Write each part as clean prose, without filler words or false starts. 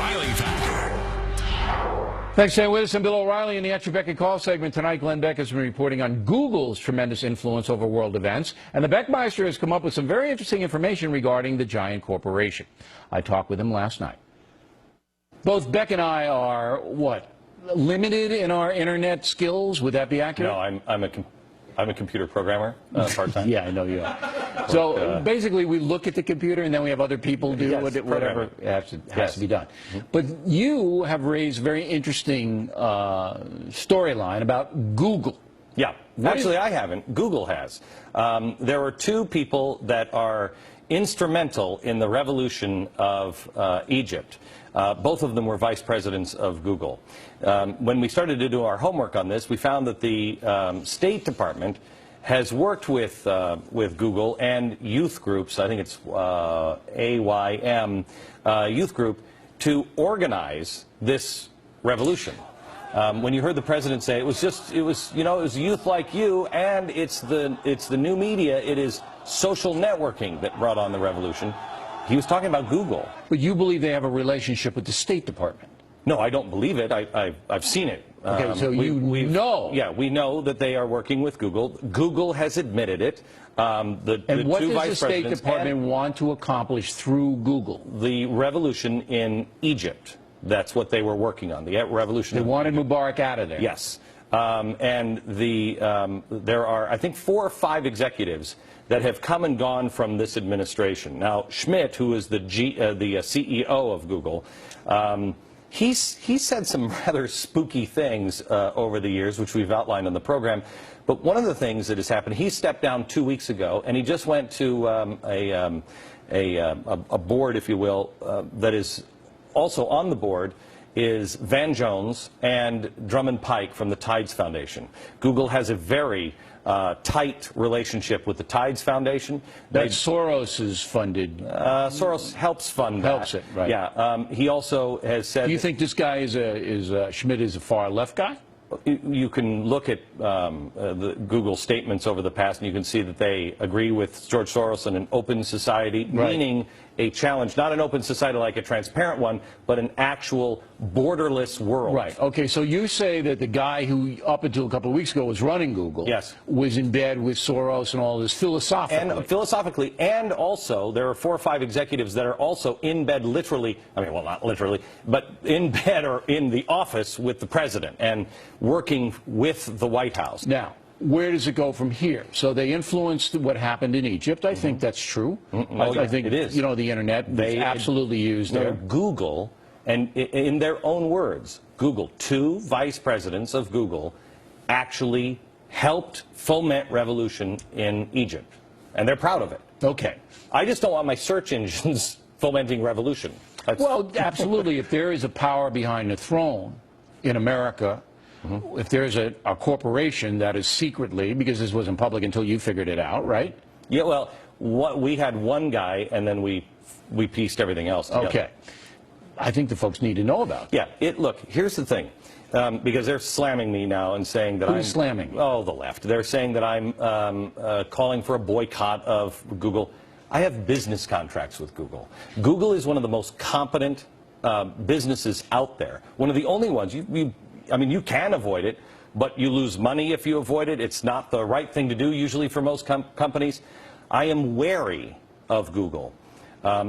O'Reilly Factor. Thanks for staying with us. I'm Bill O'Reilly in the Answer Beck and Call segment. Tonight, Glenn Beck has been reporting on Google's tremendous influence over world events. And the Beckmeister has come up with some very interesting information regarding the giant corporation. I talked with him last night. Both Beck and I are, what, limited in our internet skills? Would that be accurate? No, I'm a computer programmer, part-time. Yeah, I know you are. So basically, we look at the computer, and then we have other people do whatever has to be done. But you have raised a very interesting storyline about Google. Yeah, actually, I haven't. Google has. There are two people that are instrumental in the revolution of Egypt. Both of them were vice presidents of Google. When we started to do our homework on this, we found that the State Department has worked with Google and youth groups, I think it's AYM youth group, to organize this revolution. When you heard the president say it was youth like you, and it's the new media, it is social networking that brought on the revolution. He was talking about Google. But you believe they have a relationship with the State Department? No, I don't believe it. I've seen it. Okay, so you know. Yeah, we know that they are working with Google. Google has admitted it. And what does the State Department want to accomplish through Google? The revolution in Egypt. That's what they were working on, the revolution. They wanted Mubarak out of there. Yes. And there are, I think, 4 or 5 executives that have come and gone from this administration. Now, Schmidt, who is the CEO of Google, he said some rather spooky things over the years, which we've outlined on the program. But one of the things that has happened, he stepped down 2 weeks ago, and he just went to a board, if you will, that is also on the board is Van Jones and Drummond Pike from the Tides Foundation. Google has a very tight relationship with the Tides Foundation. Soros is funded. Soros helps fund that. Helps it, right. Yeah. He also has said... Do you think this guy Schmidt is a far left guy? You can look at the Google statements over the past, and you can see that they agree with George Soros in an open society, meaning a challenge, not an open society like a transparent one, but an actual borderless world. Right. Okay, so you say that the guy who, up until a couple of weeks ago, was running Google, was in bed with Soros and all this philosophically. And also, there are 4 or 5 executives that are also in bed literally, I mean, well, not literally, but in bed or in the office with the president and working with the White House. Now, where does it go from here? So they influenced what happened in Egypt. I think that's true. I think, it is. You know, the internet, they absolutely used there. Google, and in their own words, Google, 2 vice presidents of Google actually helped foment revolution in Egypt. And they're proud of it. Okay. I just don't want my search engines fomenting revolution. Well, absolutely. If there is a power behind the throne in America, if there's a corporation that is secretly, because this wasn't public until you figured it out, right? Yeah, well, we had one guy, and then we pieced everything else together. Okay. I think the folks need to know about that. Yeah, look, here's the thing, because they're slamming me now and saying that Who's slamming? Oh, the left. They're saying that I'm calling for a boycott of Google. I have business contracts with Google. Google is one of the most competent businesses out there. One of the only ones. I mean, you can avoid it, but you lose money if you avoid it. It's not the right thing to do, usually, for most companies. I am wary of Google.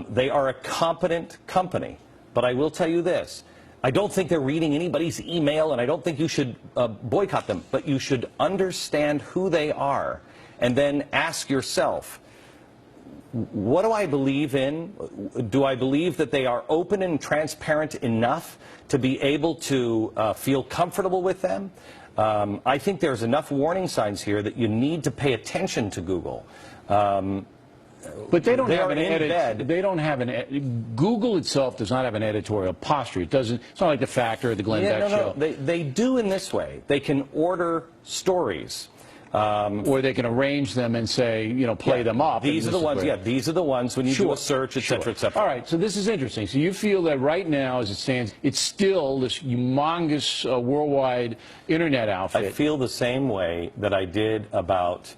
They are a competent company, but I will tell you this. I don't think they're reading anybody's email, and I don't think you should boycott them, but you should understand who they are, and then ask yourself, what do I believe in? Do I believe that they are open and transparent enough to be able to feel comfortable with them? I think there's enough warning signs here that you need to pay attention to Google. But they don't have an edit. They don't have an. Google itself does not have an editorial posture. It doesn't. It's not like the Factor or the Glenn Beck show. They do in this way. They can order stories. Or they can arrange them and say, you know, play them up. These are the ones, these are the ones when you do a search, et cetera, et cetera. All right, so this is interesting. So you feel that right now, as it stands, it's still this humongous worldwide internet outfit. I feel the same way that I did about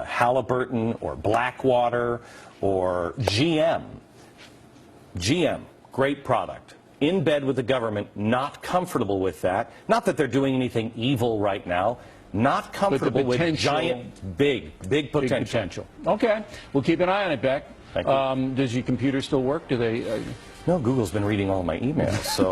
Halliburton or Blackwater or GM. great product, in bed with the government, not comfortable with that. Not that they're doing anything evil right now. Not comfortable with giant, big potential. Okay. We'll keep an eye on it, Beck. Thank you. Does your computer still work? Do they? No, Google's been reading all my emails, so.